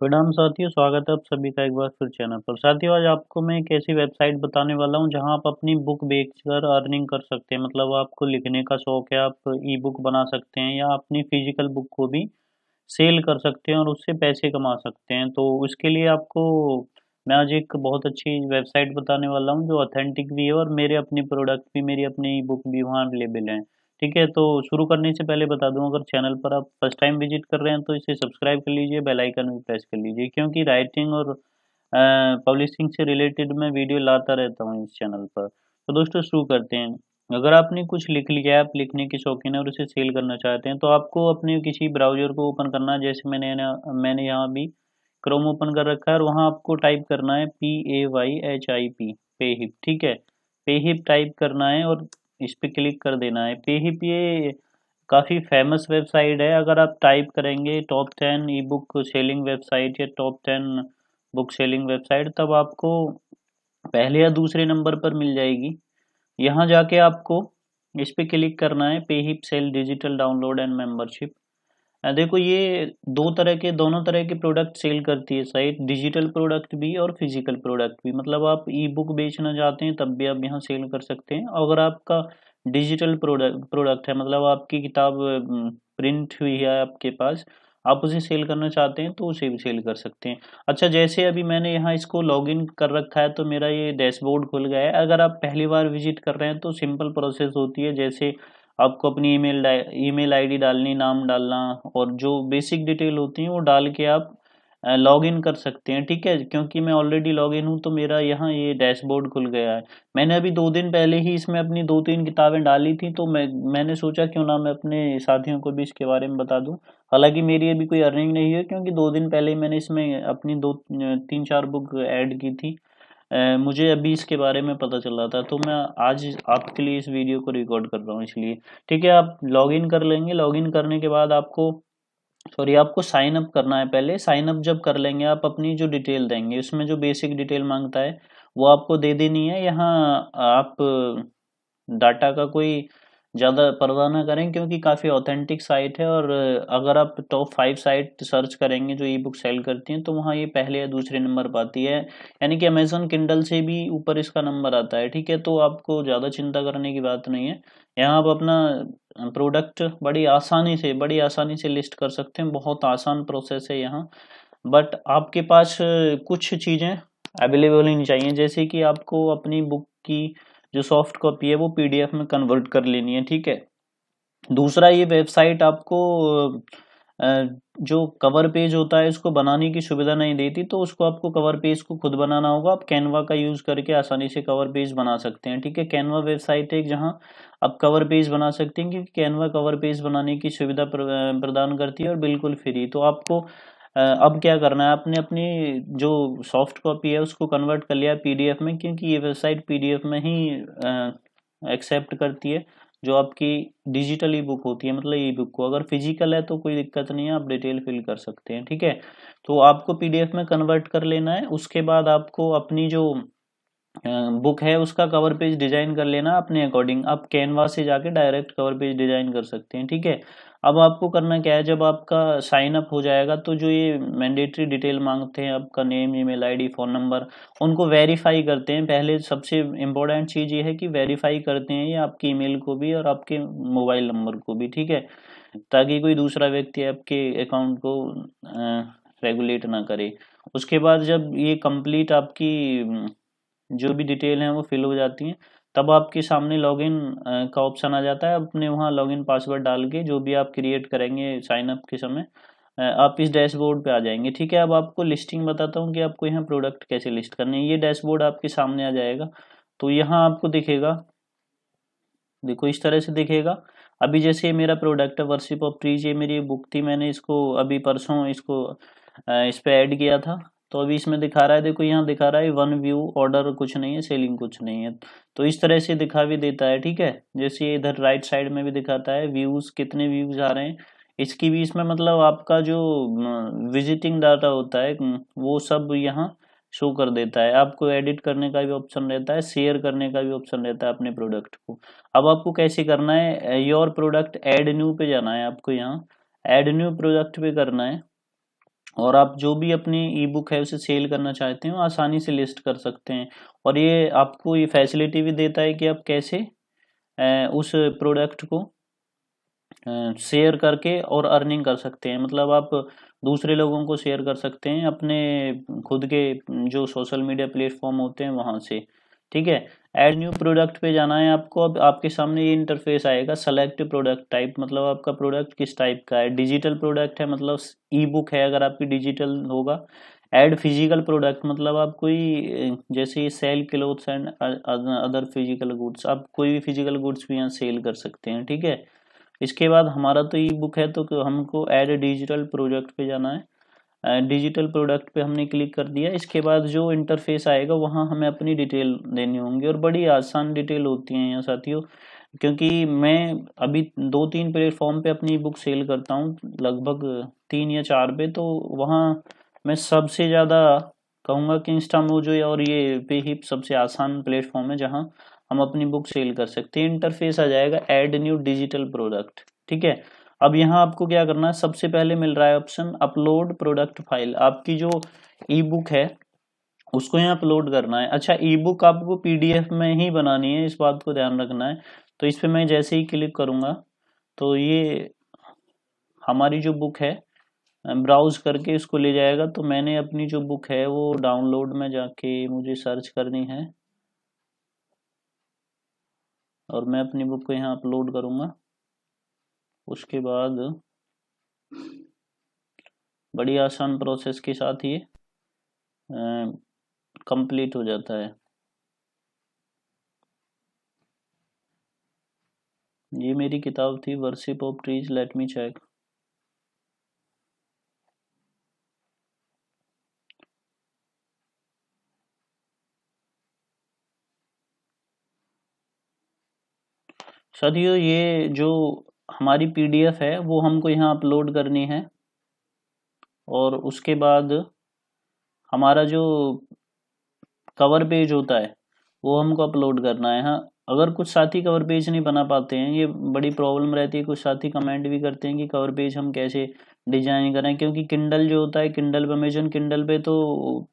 प्रणाम साथियों, स्वागत है आप सभी का एक बार फिर चैनल पर। साथियों, आज आपको मैं एक ऐसी वेबसाइट बताने वाला हूँ जहाँ आप अपनी बुक बेचकर अर्निंग कर सकते हैं। मतलब आपको लिखने का शौक है, आप ई बुक बना सकते हैं या अपनी फिजिकल बुक को भी सेल कर सकते हैं और उससे पैसे कमा सकते हैं। तो उसके लिए आपको मैं आज एक बहुत अच्छी वेबसाइट बताने वाला हूँ जो ऑथेंटिक भी है और मेरे अपने प्रोडक्ट भी, मेरी अपनी ई बुक भी वहाँ अवेलेबल हैं। ठीक है, तो शुरू करने से पहले बता दूँ, अगर चैनल पर आप फर्स्ट टाइम विजिट कर रहे हैं तो इसे सब्सक्राइब कर लीजिए, बेल आइकन भी प्रेस कर लीजिए, क्योंकि राइटिंग और पब्लिशिंग से रिलेटेड मैं वीडियो लाता रहता हूँ इस चैनल पर। तो दोस्तों शुरू करते हैं। अगर आपने कुछ लिख लिया है, आप लिखने के शौकीन है और उसे सेल करना चाहते हैं, तो आपको अपने किसी ब्राउज़र को ओपन करना है। जैसे मैंने यहाँ अभी क्रोम ओपन कर रखा है और वहाँ आपको टाइप करना है PAYHIP, पेहिप। ठीक है, पेहिप टाइप करना है और इस पे क्लिक कर देना है। पेहिप ये काफ़ी फेमस वेबसाइट है। अगर आप टाइप करेंगे टॉप 10 ई बुक सेलिंग वेबसाइट या टॉप 10 बुक सेलिंग वेबसाइट, तब आपको पहले या दूसरे नंबर पर मिल जाएगी। यहाँ जाके आपको इस पे क्लिक करना है, Payhip sell digital download and membership. देखो, ये दोनों तरह के प्रोडक्ट सेल करती है साइट, डिजिटल प्रोडक्ट भी और फिजिकल प्रोडक्ट भी। मतलब आप ई बुक बेचना चाहते हैं तब भी आप यहाँ सेल कर सकते हैं। अगर आपका डिजिटल प्रोडक्ट प्रोडक्ट है, मतलब आपकी किताब प्रिंट हुई है आपके पास, आप उसे सेल करना चाहते हैं तो उसे भी सेल कर सकते हैं। अच्छा, जैसे अभी मैंने यहाँ इसको लॉगिन कर रखा है तो मेरा ये डैशबोर्ड खुल गया है। अगर आप पहली बार विजिट कर रहे हैं तो सिंपल प्रोसेस होती है। जैसे आपको अपनी ईमेल आईडी डालनी, नाम डालना और जो बेसिक डिटेल होती हैं वो डाल के आप लॉग इन कर सकते हैं। ठीक है, क्योंकि मैं ऑलरेडी लॉग इन हूँ तो मेरा यहाँ ये डैशबोर्ड खुल गया है। मैंने अभी 2 दिन पहले ही इसमें अपनी 2-3 किताबें डाली थी, तो मैंने सोचा क्यों ना मैं अपने साथियों को भी इसके बारे में बता दूं। हालांकि मेरी अभी कोई अर्निंग नहीं है, क्योंकि 2 दिन पहले ही मैंने इसमें अपनी 3-4 बुक ऐड की थी। मुझे अभी इसके बारे में पता चल रहा था, तो मैं आज आपके लिए इस वीडियो को रिकॉर्ड कर रहा हूँ इसलिए। ठीक है, आप लॉगिन कर लेंगे। लॉगिन करने के बाद आपको साइन अप करना है। पहले साइन अप जब कर लेंगे, आप अपनी जो डिटेल देंगे उसमें जो बेसिक डिटेल मांगता है वो आपको दे देनी है। यहाँ आप डाटा का कोई ज़्यादा परवाह ना करें, क्योंकि काफ़ी ऑथेंटिक साइट है। और अगर आप टॉप 5 साइट सर्च करेंगे जो ई बुक सेल करती हैं, तो वहाँ ये पहले या दूसरे नंबर पर आती है। यानी कि अमेजन किंडल से भी ऊपर इसका नंबर आता है। ठीक है, तो आपको ज़्यादा चिंता करने की बात नहीं है। यहाँ आप अपना प्रोडक्ट बड़ी आसानी से लिस्ट कर सकते हैं। बहुत आसान प्रोसेस है यहाँ। बट आपके पास कुछ चीज़ें अवेलेबल होनी चाहिए। जैसे कि आपको अपनी बुक की जो सॉफ्ट कॉपी है वो पीडीएफ में कन्वर्ट कर लेनी है। ठीक है, दूसरा, ये वेबसाइट आपको अ, जो कवर पेज होता है उसको बनाने की सुविधा नहीं देती, तो उसको आपको कवर पेज को खुद बनाना होगा। आप कैनवा का यूज़ करके आसानी से कवर पेज बना सकते हैं। ठीक है, कैनवा वेबसाइट है जहां आप कवर पेज बना सकते हैं, क्योंकि कैनवा कवर पेज बनाने की सुविधा प्रदान करती है और बिल्कुल फ्री। तो आपको अब क्या करना है, आपने अपनी जो सॉफ्ट कॉपी है उसको कन्वर्ट कर लिया पीडीएफ में, क्योंकि ये वेबसाइट पीडीएफ में ही एक्सेप्ट करती है जो आपकी डिजिटल ई बुक होती है। मतलब ई बुक को, अगर फिजिकल है तो कोई दिक्कत नहीं है, आप डिटेल फिल कर सकते हैं। ठीक है, तो आपको पीडीएफ में कन्वर्ट कर लेना है। उसके बाद आपको अपनी जो बुक है उसका कवर पेज डिजाइन कर लेना अपने अकॉर्डिंग। आप कैनवा से जाके डायरेक्ट कवर पेज डिजाइन कर सकते हैं। ठीक है, अब आपको करना क्या है, जब आपका साइन अप हो जाएगा तो जो ये मैंडेटरी डिटेल मांगते हैं, आपका name, email ID, phone number, उनको वेरीफाई करते हैं। पहले सबसे इम्पोर्टेंट चीज़ ये है कि वेरीफाई करते हैं ये आपकी ईमेल को भी और आपके मोबाइल नंबर को भी। ठीक है, ताकि कोई दूसरा व्यक्ति आपके अकाउंट को रेगुलेट ना करे। उसके बाद जब ये कंप्लीट आपकी जो भी डिटेल हैं वो फिल हो जाती हैं, तब आपके सामने लॉगिन का ऑप्शन आ जाता है। अपने वहाँ लॉगिन पासवर्ड डाल के जो भी आप क्रिएट करेंगे साइन अप के समय, आप इस डैशबोर्ड पे आ जाएंगे। ठीक है, अब आपको लिस्टिंग बताता हूँ कि आपको यहाँ प्रोडक्ट कैसे लिस्ट करने हैं। ये डैशबोर्ड आपके सामने आ जाएगा। तो यहाँ आपको दिखेगा, देखो इस तरह से दिखेगा। अभी जैसे मेरा प्रोडक्ट है वर्शिप ऑफ ट्रीज, ये मेरी बुक थी, मैंने इसको अभी परसों इसको इस पे ऐड किया था। तो अभी इसमें दिखा रहा है, देखो यहाँ दिखा रहा है 1 व्यू, ऑर्डर कुछ नहीं है, सेलिंग कुछ नहीं है। तो इस तरह से दिखा भी देता है। ठीक है, जैसे ये इधर राइट साइड में भी दिखाता है व्यूज, कितने व्यूज आ रहे हैं। इसकी भी इसमें मतलब आपका जो विजिटिंग डाटा होता है वो सब यहाँ शो कर देता है। आपको एडिट करने का भी ऑप्शन रहता है, शेयर करने का भी ऑप्शन रहता है अपने प्रोडक्ट को। अब आपको कैसे करना है, योर प्रोडक्ट ऐड न्यू पे जाना है आपको। यहाँ ऐड न्यू प्रोडक्ट पे करना है। और आप जो भी अपनी ई बुक है उसे सेल करना चाहते हो आसानी से लिस्ट कर सकते हैं। और ये आपको ये फैसिलिटी भी देता है कि आप कैसे उस प्रोडक्ट को शेयर करके और अर्निंग कर सकते हैं। मतलब आप दूसरे लोगों को शेयर कर सकते हैं अपने खुद के जो सोशल मीडिया प्लेटफॉर्म होते हैं वहाँ से। ठीक है, ऐड न्यू प्रोडक्ट पे जाना है आपको। अब आपके सामने ये इंटरफेस आएगा, सेलेक्ट प्रोडक्ट टाइप, मतलब आपका प्रोडक्ट किस टाइप का है। डिजिटल प्रोडक्ट है मतलब ई बुक है अगर आपकी डिजिटल होगा। ऐड फिजिकल प्रोडक्ट मतलब आप कोई जैसे sell clothes and other physical goods, आप कोई भी फिजिकल गुड्स भी यहाँ सेल कर सकते हैं। ठीक है, इसके बाद हमारा तो ई बुक है तो हमको ऐड डिजिटल प्रोडक्ट पे जाना है। डिजिटल प्रोडक्ट पे हमने क्लिक कर दिया। इसके बाद जो इंटरफेस आएगा वहाँ हमें अपनी डिटेल देनी होंगी और बड़ी आसान डिटेल होती है यहाँ साथियों। क्योंकि मैं अभी 2-3 प्लेटफॉर्म पे अपनी बुक सेल करता हूँ, लगभग 3 या 4 पे, तो वहाँ मैं सबसे ज़्यादा कहूँगा कि इंस्टामोजो और ये पे ही सबसे आसान प्लेटफॉर्म है जहाँ हम अपनी बुक सेल कर सकते हैं। इंटरफेस आ जाएगा ऐड न्यू डिजिटल प्रोडक्ट। ठीक है, अब यहाँ आपको क्या करना है, सबसे पहले मिल रहा है ऑप्शन अपलोड प्रोडक्ट फाइल। आपकी जो ई बुक है उसको यहाँ अपलोड करना है। अच्छा, ई बुक आपको पीडीएफ में ही बनानी है, इस बात को ध्यान रखना है। तो इस पर मैं जैसे ही क्लिक करूँगा तो ये हमारी जो बुक है ब्राउज करके इसको ले जाएगा। तो मैंने अपनी जो बुक है वो डाउनलोड में जाके मुझे सर्च करनी है और मैं अपनी बुक को यहाँ अपलोड करूँगा। उसके बाद बड़ी आसान प्रोसेस के साथ ये कंप्लीट हो जाता है। ये मेरी किताब थी worship of trees, let me check. साथियों ये जो हमारी पीडीएफ है वो हमको यहाँ अपलोड करनी है और उसके बाद हमारा जो कवर पेज होता है वो हमको अपलोड करना है। हाँ, अगर कुछ साथी कवर पेज नहीं बना पाते हैं, ये बड़ी प्रॉब्लम रहती है, कुछ साथी कमेंट भी करते हैं कि कवर पेज हम कैसे डिजाइन करें, क्योंकि किंडल जो होता है, किंडल पे, अमेजन किंडल पे तो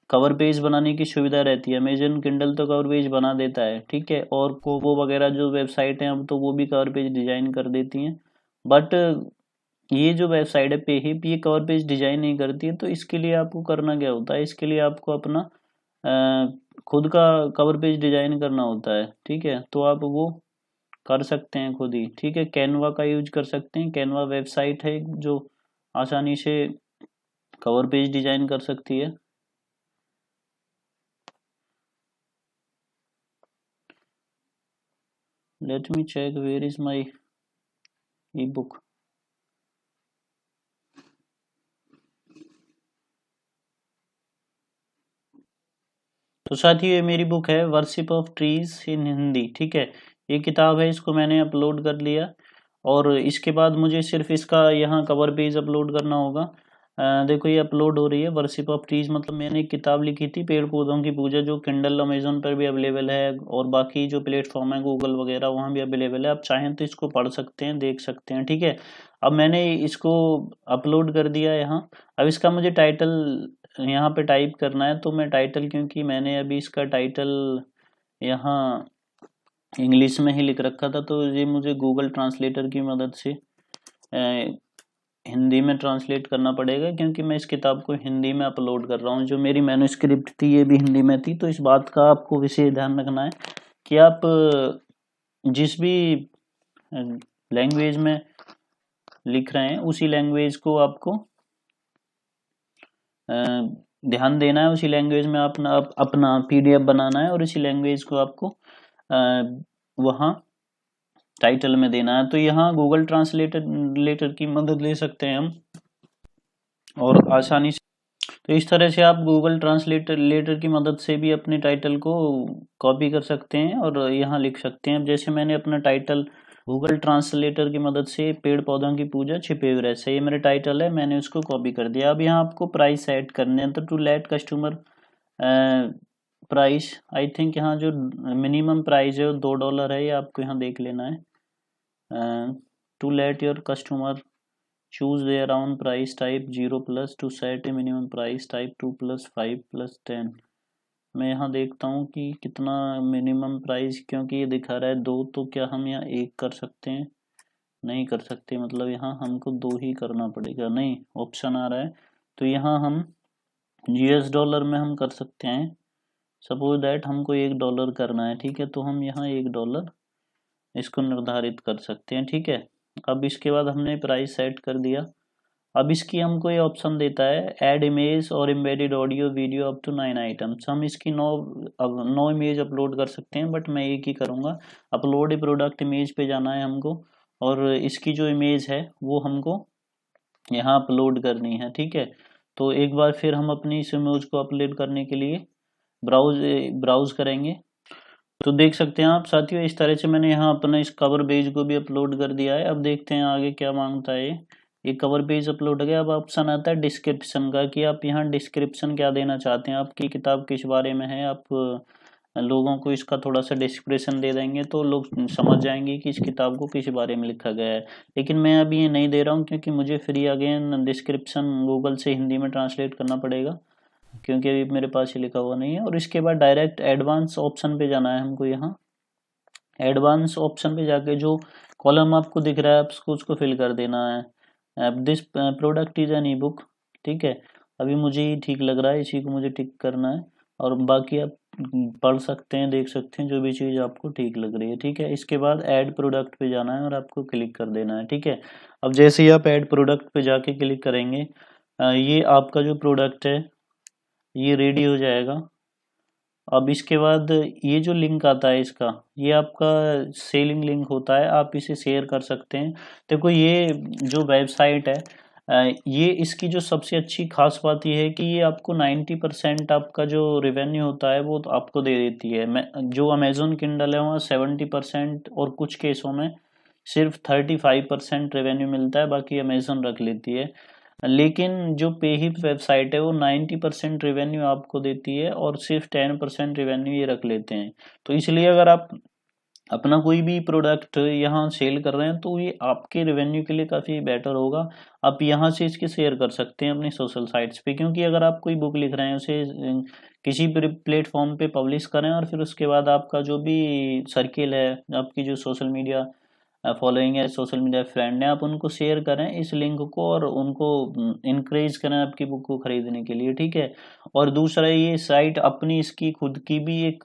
कवर पेज बनाने की सुविधा रहती है। अमेजन किंडल तो कवर पेज बना देता है। ठीक है, और कोबो वगैरह जो वेबसाइट हैं अब तो वो भी कवर पेज डिजाइन कर देती हैं। बट ये जो वेबसाइट है पेहिप, ये कवर पेज डिजाइन नहीं करती है। तो इसके लिए आपको करना क्या होता है, इसके लिए आपको अपना खुद का कवर पेज डिजाइन करना होता है। ठीक है, तो आप वो कर सकते हैं खुद ही। ठीक है, कैनवा का यूज कर सकते हैं। कैनवा वेबसाइट है जो आसानी से कवर पेज डिजाइन कर सकती है। Let me check where is my ebook. तो साथ ही ये मेरी बुक है worship of trees in Hindi. ठीक है, ये किताब है, इसको मैंने अपलोड कर लिया और इसके बाद मुझे सिर्फ इसका यहाँ कवर पेज अपलोड करना होगा। देखो ये अपलोड हो रही है, वर्शिप ऑफ ट्रीज मतलब मैंने एक किताब लिखी थी पेड़ पौधों की पूजा, जो किंडल अमेजोन पर भी अवेलेबल है और बाकी जो प्लेटफॉर्म है गूगल वगैरह वहाँ भी अवेलेबल है। आप चाहें तो इसको पढ़ सकते हैं, देख सकते हैं। ठीक है, अब मैंने इसको अपलोड कर दिया यहाँ। अब इसका मुझे टाइटल यहाँ पे टाइप करना है। तो मैं टाइटल, क्योंकि मैंने अभी इसका टाइटल यहाँ इंग्लिश में ही लिख रखा था, तो ये मुझे गूगल ट्रांसलेटर की मदद से हिंदी में ट्रांसलेट करना पड़ेगा, क्योंकि मैं इस किताब को हिंदी में अपलोड कर रहा हूँ। जो मेरी मैन्युस्क्रिप्ट थी ये भी हिंदी में थी। तो इस बात का आपको विशेष ध्यान रखना है कि आप जिस भी लैंग्वेज में लिख रहे हैं उसी लैंग्वेज को आपको ध्यान देना है, उसी लैंग्वेज में अपना अपना पीडीएफ बनाना है और इसी लैंग्वेज को आपको वहाँ टाइटल में देना है। तो यहाँ गूगल ट्रांसलेटर की मदद ले सकते हैं हम और आसानी से। तो इस तरह से आप गूगल ट्रांसलेटर की मदद से भी अपने टाइटल को कॉपी कर सकते हैं और यहाँ लिख सकते हैं। अब जैसे मैंने अपना टाइटल गूगल ट्रांसलेटर की मदद से पेड़ पौधों की पूजा छिपे हुए रहस्य, ये मेरा टाइटल है, मैंने उसको कॉपी कर दिया। अब यहाँ आपको प्राइस सेट करने हैं। तो to let customer price, I think यहाँ जो मिनिमम प्राइस है वो $2 है, ये आपको यहाँ देख लेना है। To let your customer choose their own price type 0 plus to set a minimum price type 2 plus 5 plus 10। मैं यहाँ देखता हूँ कि कितना मिनिमम प्राइस, क्योंकि ये दिखा रहा है 2, तो क्या हम यहाँ 1 कर सकते हैं? नहीं कर सकते, मतलब यहाँ हमको 2 ही करना पड़ेगा। नहीं, ऑप्शन आ रहा है, तो यहाँ हम $, में हम कर सकते हैं। सपोज दैट हमको $1 करना है, ठीक है, तो हम यहाँ $1 इसको निर्धारित कर सकते हैं, ठीक है। अब इसके बाद हमने प्राइस सेट कर दिया। अब इसकी हमको ये ऑप्शन देता है ऐड इमेज और embedded audio video up to 9 items. हम इसकी 9 इमेज अपलोड कर सकते हैं, बट मैं एक ही करूँगा। अपलोड ए प्रोडक्ट इमेज पे जाना है हमको, और इसकी जो इमेज है वो हमको यहाँ अपलोड करनी है, ठीक है। तो एक बार फिर हम अपनी इस इमेज को अपलोड करने के लिए ब्राउज करेंगे। तो देख सकते हैं आप साथियों, इस तरह से मैंने यहाँ अपना इस कवर पेज को भी अपलोड कर दिया है। अब देखते हैं आगे क्या मांगता है। ये कवर पेज अपलोड हो गया। अब ऑप्शन आता है डिस्क्रिप्शन का, कि आप यहाँ डिस्क्रिप्शन क्या देना चाहते हैं, आपकी किताब किस बारे में है। आप लोगों को इसका थोड़ा सा डिस्क्रिप्शन दे देंगे तो लोग समझ जाएंगे कि इस किताब को किस बारे में लिखा गया है। लेकिन मैं अभी ये नहीं दे रहा हूँ, क्योंकि मुझे फिर अगेन डिस्क्रिप्शन गूगल से हिंदी में ट्रांसलेट करना पड़ेगा, क्योंकि अभी मेरे पास ये लिखा हुआ नहीं है। और इसके बाद डायरेक्ट एडवांस ऑप्शन पे जाना है हमको। यहाँ एडवांस ऑप्शन पे जाके जो कॉलम आपको दिख रहा है आपको उसको फिल कर देना है। This product is an ebook, ठीक है। अभी मुझे ये ठीक लग रहा है, इसी को मुझे टिक करना है, और बाकी आप पढ़ सकते हैं, देख सकते हैं जो भी चीज़ आपको ठीक लग रही है, ठीक है। इसके बाद ऐड प्रोडक्ट पे जाना है और आपको क्लिक कर देना है, ठीक है। अब जैसे ही आप ऐड प्रोडक्ट पे जाके क्लिक करेंगे, ये आपका जो प्रोडक्ट है ये रेडी हो जाएगा। अब इसके बाद ये जो लिंक आता है इसका, ये आपका सेलिंग लिंक होता है, आप इसे शेयर कर सकते हैं। देखो ये जो वेबसाइट है, ये इसकी जो सबसे अच्छी खास बात ये है कि ये आपको 90% आपका जो रेवेन्यू होता है वो तो आपको दे देती है। मैं जो अमेजोन किंडल है वहाँ 70% और कुछ केसों में सिर्फ 35% रेवेन्यू मिलता है, बाकी अमेजोन रख लेती है। लेकिन जो पेहिप वेबसाइट है वो 90% रेवेन्यू आपको देती है और सिर्फ 10% रेवेन्यू ये रख लेते हैं। तो इसलिए अगर आप अपना कोई भी प्रोडक्ट यहाँ सेल कर रहे हैं तो ये आपके रेवेन्यू के लिए काफ़ी बेटर होगा। आप यहाँ से इसके शेयर कर सकते हैं अपनी सोशल साइट्स पे, क्योंकि अगर आप कोई बुक लिख रहे हैं उसे किसी प्लेटफॉर्म पे पब्लिश करें और फिर उसके बाद आपका जो भी सर्किल है, आपकी जो सोशल मीडिया फॉलोइंग है, सोशल मीडिया फ्रेंड है, आप उनको शेयर करें इस लिंक को और उनको इनक्रेज करें आपकी बुक को खरीदने के लिए, ठीक है। और दूसरा, ये साइट अपनी इसकी खुद की भी एक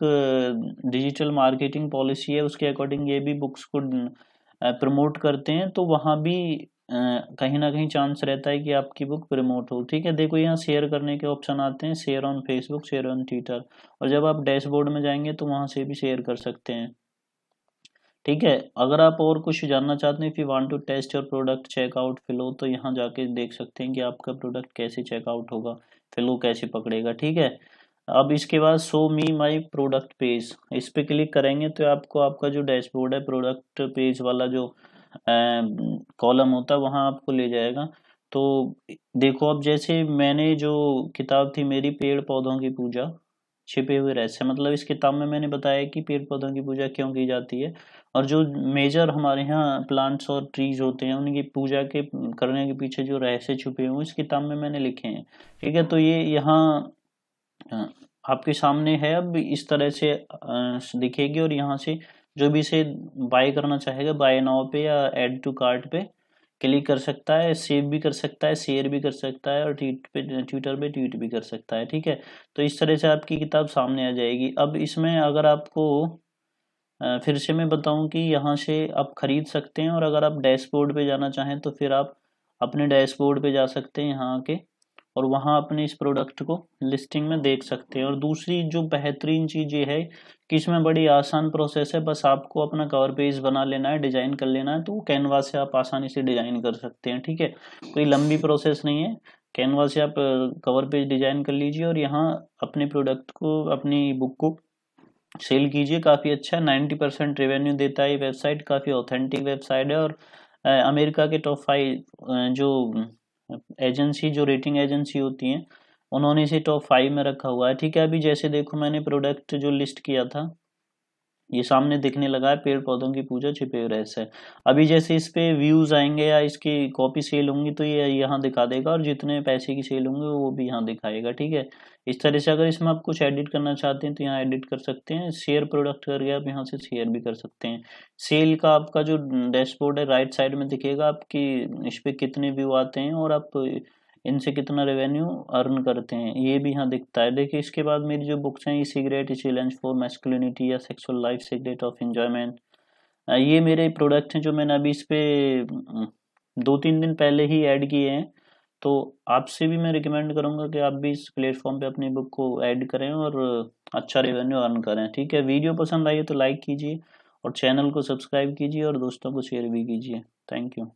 डिजिटल मार्केटिंग पॉलिसी है, उसके अकॉर्डिंग ये भी बुक्स को प्रमोट करते हैं, तो वहाँ भी कहीं ना कहीं चांस रहता है कि आपकी बुक प्रमोट हो, ठीक है। देखो यहाँ शेयर करने के ऑप्शन आते हैं, share on Facebook, share on Twitter, और जब आप डैशबोर्ड में जाएंगे तो वहाँ से भी शेयर कर सकते हैं, ठीक है। अगर आप और कुछ जानना चाहते हैं, if you want to test your product checkout flow, तो यहाँ जाके देख सकते हैं कि आपका प्रोडक्ट कैसे चेकआउट होगा, फ्लो कैसे पकड़ेगा, ठीक है। अब इसके बाद show me my product page, इस पे क्लिक करेंगे तो आपको आपका जो डैशबोर्ड है, प्रोडक्ट पेज वाला जो कॉलम होता है वहाँ आपको ले जाएगा। तो देखो अब जैसे मैंने जो किताब थी मेरी, पेड़ पौधों की पूजा छिपे हुए रहस्य, मतलब इस किताब में मैंने बताया कि पेड़ पौधों की पूजा क्यों की जाती है, और जो मेजर हमारे यहाँ प्लांट्स और ट्रीज होते हैं उनकी पूजा के करने के पीछे जो रहस्य छुपे हुए इस किताब में मैंने लिखे हैं, ठीक है। तो ये यहाँ आपके सामने है, अब इस तरह से दिखेगी, और यहाँ से जो भी इसे बाय करना चाहेगा बाय नाउ पे या ऐड टू कार्ट पे क्लिक कर सकता है, सेव भी कर सकता है, शेयर भी कर सकता है, और ट्विटर पे ट्वीट भी कर सकता है, ठीक है। तो इस तरह से आपकी किताब सामने आ जाएगी। अब इसमें अगर आपको फिर से मैं बताऊं कि यहाँ से आप खरीद सकते हैं, और अगर आप डैशबोर्ड पे जाना चाहें तो फिर आप अपने डैशबोर्ड पे जा सकते हैं यहाँ के, और वहाँ अपने इस प्रोडक्ट को लिस्टिंग में देख सकते हैं। और दूसरी जो बेहतरीन चीज़ ये है कि इसमें बड़ी आसान प्रोसेस है, बस आपको अपना कवर पेज बना लेना है, डिजाइन कर लेना है, तो कैनवा से आप आसानी से डिजाइन कर सकते हैं, ठीक है। कोई लंबी प्रोसेस नहीं है, कैनवा से आप कवर पेज डिजाइन कर लीजिए और यहाँ अपने प्रोडक्ट को, अपनी बुक को सेल कीजिए। काफ़ी अच्छा 90% रेवेन्यू देता है ये वेबसाइट, काफ़ी ऑथेंटिक वेबसाइट है। और अमेरिका के टॉप 5 जो एजेंसी, जो रेटिंग एजेंसी होती हैं, उन्होंने इसे टॉप 5 में रखा हुआ है, ठीक है। अभी जैसे देखो मैंने प्रोडक्ट जो लिस्ट किया था ये सामने दिखने लगा है, पेड़ पौधों की पूजा छिपे हुए रहस्य है। अभी जैसे इस पे व्यूज आएंगे या इसकी कॉपी सेल होंगी तो ये यहाँ दिखा देगा, और जितने पैसे की सेल होंगे वो भी यहाँ दिखाएगा, ठीक है। इस तरह से अगर इसमें आप कुछ एडिट करना चाहते हैं तो यहाँ एडिट कर सकते हैं। शेयर प्रोडक्ट करके आप यहाँ से शेयर भी कर सकते हैं। सेल का आपका जो डैशबोर्ड है राइट साइड में दिखेगा आपकी, इस पे कितने व्यू आते हैं और आप इनसे कितना रेवेन्यू अर्न करते हैं, ये भी यहाँ दिखता है। देखिए इसके बाद मेरी जो बुक्स हैं, e cigarette, challenge for masculinity या sexual life, secret of enjoyment, ये मेरे प्रोडक्ट हैं जो मैंने अभी इस पे 2-3 दिन पहले ही ऐड किए हैं। तो आपसे भी मैं रिकमेंड करूंगा कि आप भी इस प्लेटफॉर्म पे अपनी बुक को ऐड करें और अच्छा रेवेन्यू अर्न करें, ठीक है। वीडियो पसंद आई है तो लाइक कीजिए और चैनल को सब्सक्राइब कीजिए और दोस्तों को शेयर भी कीजिए। Thank you.